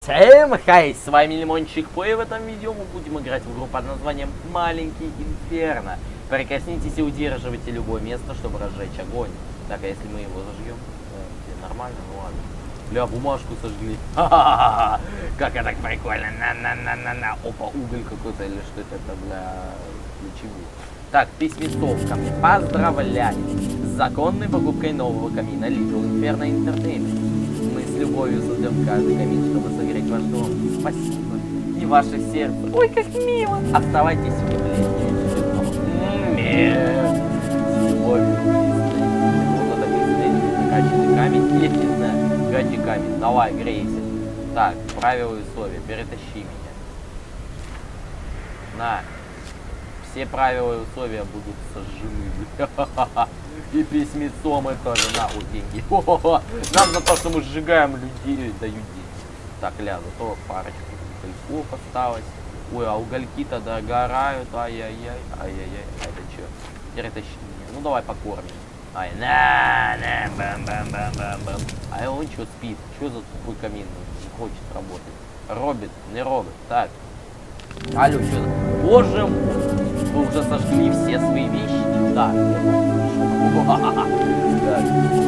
Всем хай, с вами Лимончик По, и в этом видео мы будем играть в игру под названием Маленький Инферно. Прикоснитесь и удерживайте любое место, чтобы разжечь огонь. Так, а если мы его зажгем? Нормально, ну ладно. Бля, бумажку сожгли. Ха-ха-ха-ха! Как это прикольно! На-на-на-на-на! Опа, уголь какой-то или что это для чего? Так, письмецов ко мне. Поздравляю! С законной покупкой нового камина Little Inferno Entertainment. Мы с любовью создаем каждый камин, чтобы согреть ваш дом. Спасибо. И ваше сердце. Ой, как мило! Оставайтесь в тепле. С любовью. Вот это быстрее. Накачанный камень. Я не знаю. Гади камень. Давай, грейся. Так, правила и условия. Перетащи меня. На. Все правила и условия будут сожжены. И письмецо мы тоже. На, вот деньги. Нам за то, что мы сжигаем людей, дают деньги. Так, ля, зато парочку угольков осталось. Ой, а угольки-то догорают. Ай-яй-яй. Ай-яй-яй. А это что? Перетащи меня. Ну давай покормим. Ай, на, бам-бам-бам-бам-бам. А он что спит? Что за тупой камин? Не хочет работать. Робит, не робит. Так. Алло, что? Боже мой. Вы уже сожгли все свои вещи? Да. Так,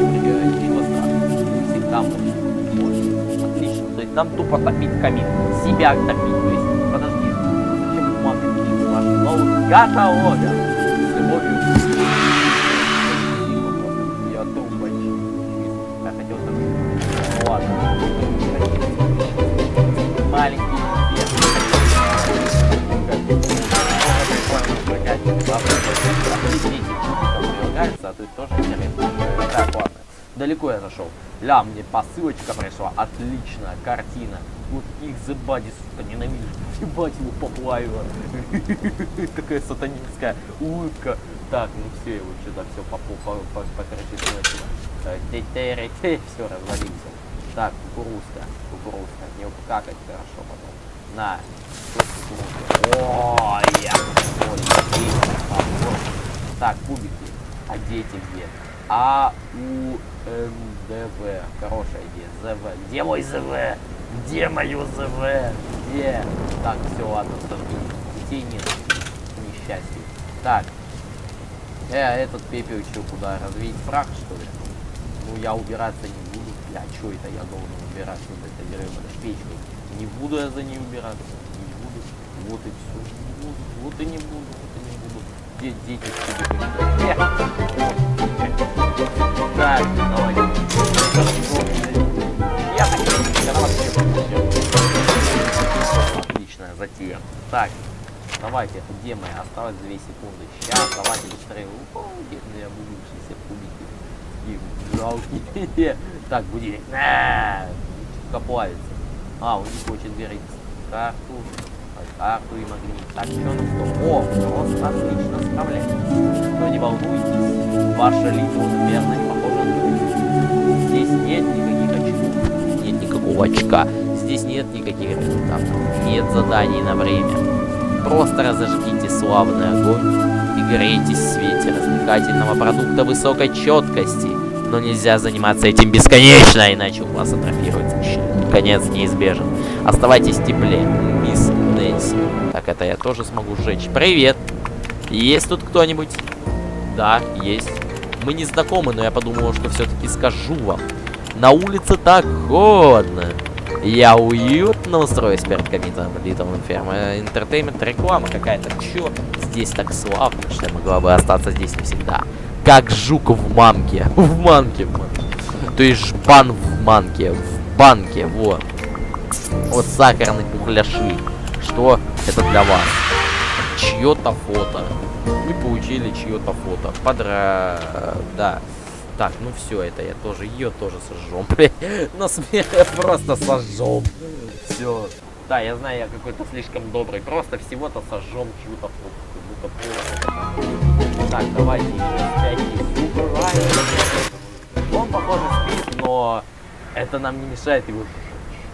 ничего страшного. Всегда можно. Отлично. То есть нам тупо топить камин. Себя топить. То есть, подожди. Зачем бумага пишет с вашим новым каталогом? С любовью. Я трубочек. Я хотел так. Ну ладно. Маленький. А тут тоже интересно. Так, ладно. Далеко я зашел. Ля, мне посылочка пришла. Отличная картина. Вот их The Body, сука, ненавижу. Ебать его поплавило. Какая сатанинская улыбка. Так, ну все, его что-то все покороче. Все, развалился. Так, кукурузка. Не какать хорошо потом. На. О, я. Так, кубики. А дети где? АУНДВ. Хорошая идея. ЗВ. Где мой ЗВ? Где мое ЗВ? Где? Так, все, ладно, сожгли. Детей нет. К несчастью. Так. Этот пепел еще куда? Развеять прах, что ли? Ну, я убираться не буду. Бля, что это я должен убираться? Вот это гребаная печка. Не буду я за ней убираться. Не буду. Вот и все. Не буду. Вот и не буду. Дети себе. Так, давай. Я так отличная затея. Так, давайте, где мы? Осталось 2 секунды. Сейчас, давайте быстрее. Я буду все кубики. И жалкие. Так, будильник. Плавится. А, он не хочет верить карту. Карту и магнит. Так, что нам что? О, просто отлично справляется. Но не волнуйтесь, ваша Little Inferno не похожа на других. Здесь нет никаких очков, нет никакого очка. Здесь нет никаких результатов, нет заданий на время. Просто разожгите славный огонь и грейтесь в свете развлекательного продукта высокой четкости. Но нельзя заниматься этим бесконечно, иначе у вас атрофируется щит. Конец неизбежен. Оставайтесь в тепле, мисс Нэнси. Так, это я тоже смогу сжечь. Привет! Есть тут кто-нибудь? Да, есть. Мы не знакомы, но я подумал, что все-таки скажу вам. На улице так холодно. Я уютно устроюсь перед камином Little Inferno Entertainment. Реклама какая-то. Чё? Здесь так славно, что я могла бы остаться здесь навсегда. Как жук в манке. В манке. То есть жбан в манке. В банке. Вот. Вот сахарные пухляши. Что это для вас? Чье-то фото. Мы получили чье-то фото. Да. Так, ну все, это я тоже. Ее тоже сожжем. На смерть просто сожжем. Все. Да, я знаю, я какой-то слишком добрый. Просто всего-то сожжем чью-то фото. Так, давайте еще 5 Он, похоже, спит, но это нам не мешает его.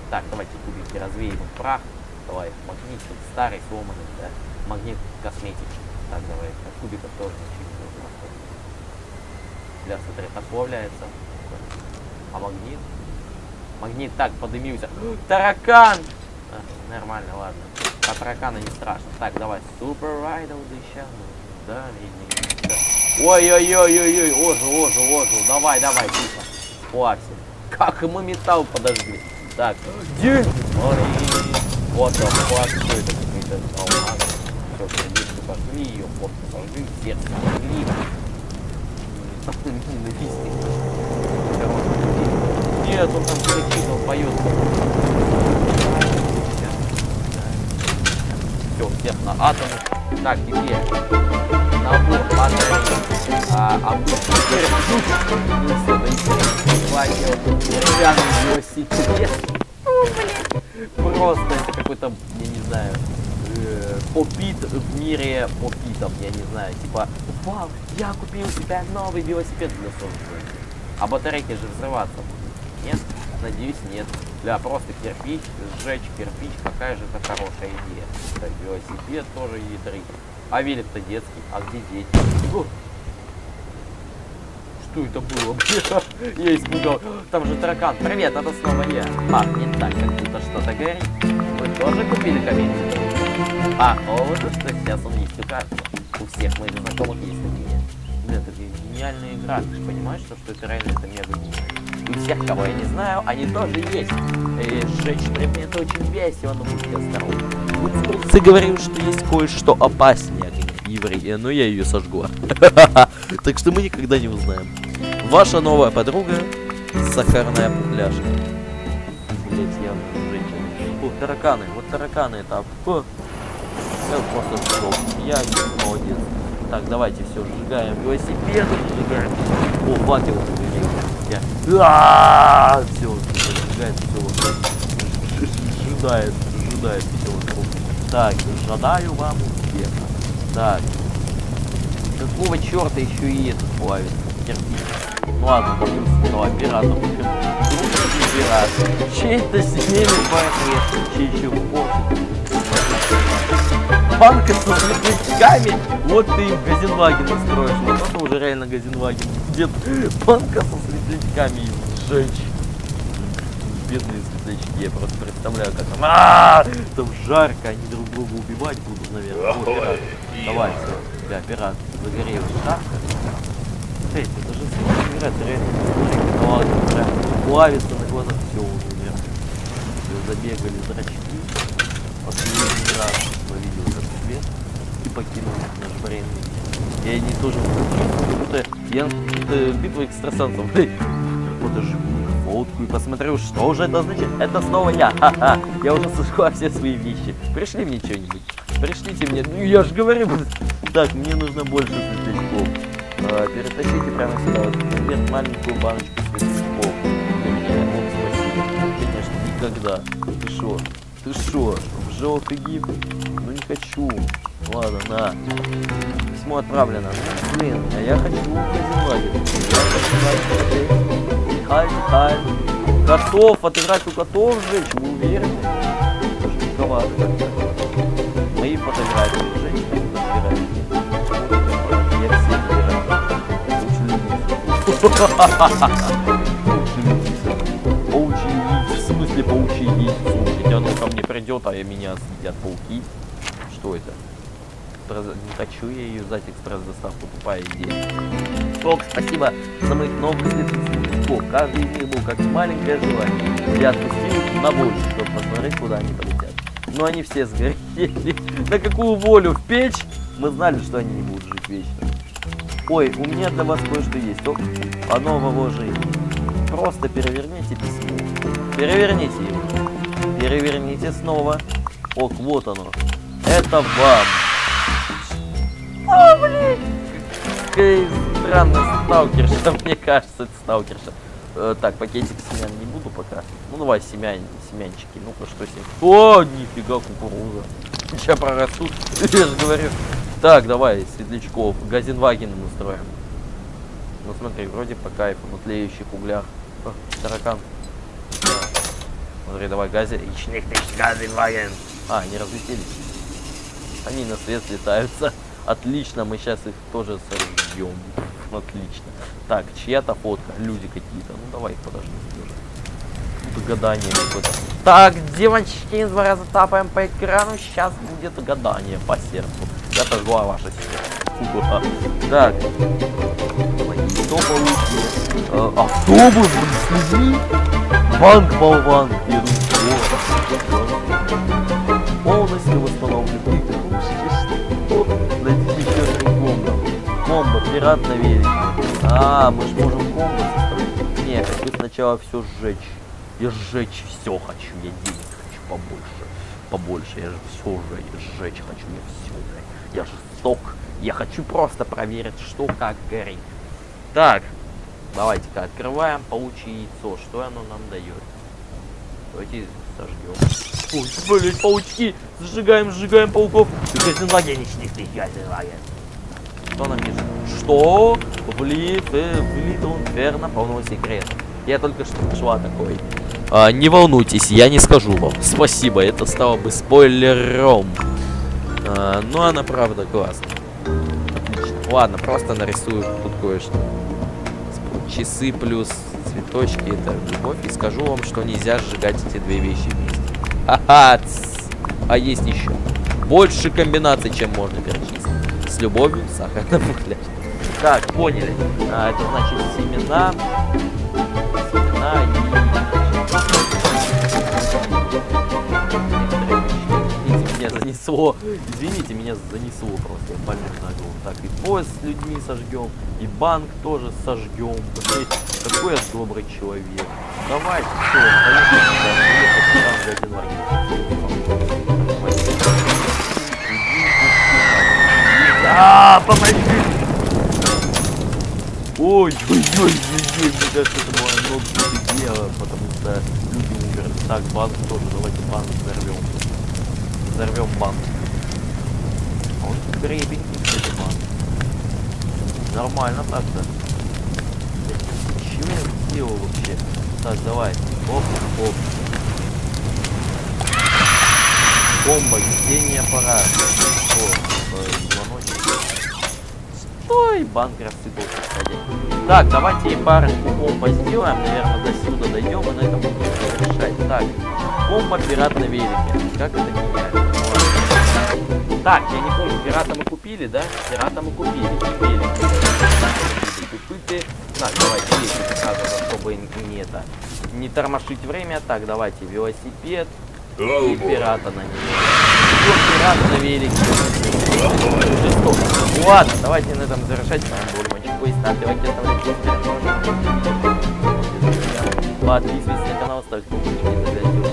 Так, давайте кубики развеем прах. Давай, магнит тут старый, сломанный, да? Магнит косметики. Так, давай, от кубиков тоже ничего не нужно. Бля, смотри, отплавляется. А магнит? Магнит так подымился. Таракан! Нормально, ладно. По таракана не страшно. Так, давай. Супер Райдл дыща. Да, ой-ой-ой-ой-ой. Ожил. Давай, тихо. Сплавься. Как мы металл подожгли. Так. День. Вот он, вот. Что это какие-то алмазы? Все, сердечко пошли, ее фотку сожгли, сердце сожгли. Нет, он там кричит, он поет. Все, всех на атомы. Так, теперь набор батареи. Обычный кирпич. Ну все, да интересно. Деревянный велосипед. Просто это какой-то, я не знаю, попит в мире попитов, я не знаю. Типа, вау, я купил себе новый велосипед для солнца. А батарейки же взрываться будут. Нет? Надеюсь, нет. Да, просто кирпич, сжечь кирпич, какая же это хорошая идея. Так, велосипед тоже ядрит. А велик-то детский. А где дети? О! Что это было? Я испугал. Там же таракан. Привет, это снова я. А, не так, как будто что-то горит. Вы тоже купили камень? А, вот что сейчас он есть у каждого. У всех моих знакомых есть такие. Это гениальная игра. Ты же понимаешь, что это реально это мега гениально. У всех, кого я не знаю, они тоже есть. И сжечь предметы очень весело, но будьте осторожны. Ты говорил, что есть кое-что опаснее еврея, но я ее сожгла. Так что мы никогда не узнаем. Ваша новая подруга сахарная пухляшка. Блять, я женщина. О, тараканы, вот тараканы там. Я просто сжег. Я молодец. Так, давайте все, сжигаем велосипеды, сжигаем. О, факел сжигаем. Все, сжигает все. Сжидает все вокруг. Так, жадаю вам успеха. Так. Какого черта еще и этот плавит? Кирпич. Ну ладно, допустим, оператор. Чей-то семейный портрет. Чей еще портрет. Банка со светлячками. Вот ты им Газенваген строишь. Вот это уже реально Газенваген. Дед, банка со светлячками сжечь. Бедные светлячки, я просто представляю, как там. Там жарко, они друг друга убивать будут, наверное. О, пират. Давай, все. Да, пират, загорел. Жарко. Смотрите, это же пират, реально. Ну ладно, прям плавится на глазах, все, он умер. Все, забегали зрачки. Последний раз увидел этот свет и покинул наш бренный. И они тоже как будто битва экстрасенсов. Вот даже фотку и посмотрел, что же это значит. Это снова я. Ха-ха. Я уже сожгла все свои вещи. Пришли мне что-нибудь. Пришлите мне. Ну я же говорю. Так, мне нужно больше светлячков. Перетащите прямо сюда. Вот, например, маленькую баночку светлячков. Для меня. Вот, спасибо. Конечно, никогда. Ты шо? В желтый гиф? Ну не хочу. Ладно, на. Письмо отправлено. Блин, а я хочу Газенваген. Михаил. Котов, отыграть у котов сжечь, вы уверены? Это же диковато как-то. Мои фотографии сжечь, я все выбираю. Паучий яйца. В смысле паучий яйца? Слушайте, оно ко мне придет, а меня съедят пауки. Что это? Не хочу я юзать экспресс-доставку, тупая идея. Ок, спасибо за моих новых светлячков. Каждый из них был как маленькое желание. Я отпустил их на волю, чтобы посмотреть, куда они полетят. Но они все сгорели. На какую волю? В печь? Мы знали, что они не будут жить вечно. Ой, у меня для вас кое-что есть. Оно в вложении. Просто переверните письмо. Переверните его. Переверните снова. Ок, вот оно. Это вам. О, блин! Какая странная сталкерша, мне кажется, это сталкерша. Так, пакетик семян не буду пока. Ну давай семянчики, ну-ка что семя. О, нифига кукуруза. Сейчас прорастут, я же говорю. Так, давай, светлячков, Газенваген мы строим. Ну смотри, вроде по кайфу, на тлеющих углях. О, таракан. Смотри, давай, Газенваген. А, они разлетелись. Они на свет летаются. Отлично, мы сейчас их тоже сожжем. Отлично. Так, чья-то фотка, люди какие-то. Ну давай их подожди. гадание какое-то. Так, девочки, 2 раза тапаем по экрану. Сейчас будет гадание по сердцу. Я сожгла ваше сердце. Так. Что получилось? Автобус, блин, с людьми? Банк-болван. Полностью восстановлен. Найдите еще 3 комбо. Комбо, пират на велике. Мы же можем комбо составить. Не, хочу сначала все сжечь. Я сжечь все хочу. Я денег хочу побольше. Побольше. Я же все уже сжечь хочу. Я все уже. Я жесток. Я хочу просто проверить, что как горит. Так. Давайте-ка открываем. Получи яйцо. Что оно нам дает? Давайте сожгем. Ой, блин, паучки. Сжигаем пауков. Казино денежных приготовляем. Что нам пишет? Что? Влит инферно, полного секрета. Я только что нашла такой. Не волнуйтесь, я не скажу вам. Спасибо, это стало бы спойлером. Но она правда классная. Отлично. Ладно, просто нарисую тут кое-что. Часы плюс цветочки, это любовь. И скажу вам, что нельзя сжигать эти 2 вещи вместе. Ха-ха! А есть еще. Больше комбинаций, чем можно перечислить. С любовью, сахарный пухляш. Так, поняли. Это значит семена. Меня занесло. Извините, меня занесло просто. Пальник на голову. Так, и поезд с людьми сожгем. И банк тоже сожгем. Какой я добрый человек. Давайте, все, помоги! Ой-ой-ой, мне кажется, это было много дело, потому что люди умерли. Так, банк тоже, давайте банк взорвем. Взорвем банк. Он крепенький, кстати, банк. Нормально так-то. Чего я сделал вообще? Так, давай. Оп. Бомба, весенний аппарат. Звоночек. Ой, банк рассыпался, кстати. Так, давайте парочку бомба сделаем. Наверное, до сюда дойдем и на этом будем завершать. Так, бомба пират на велике. Как это гениально. Так, я не помню, пирата мы купили, да? Пирата мы купили. И велик. Так, давайте велик сразу, чтобы не тормошить время. Так, давайте велосипед и пирата на него. Пират на велике. Жестоко. Ладно, давайте на этом завершать. С вами был Мачко. Ставьте лайки, оставляйте комментарии. Подписывайтесь на канал, ставьте колокольчик.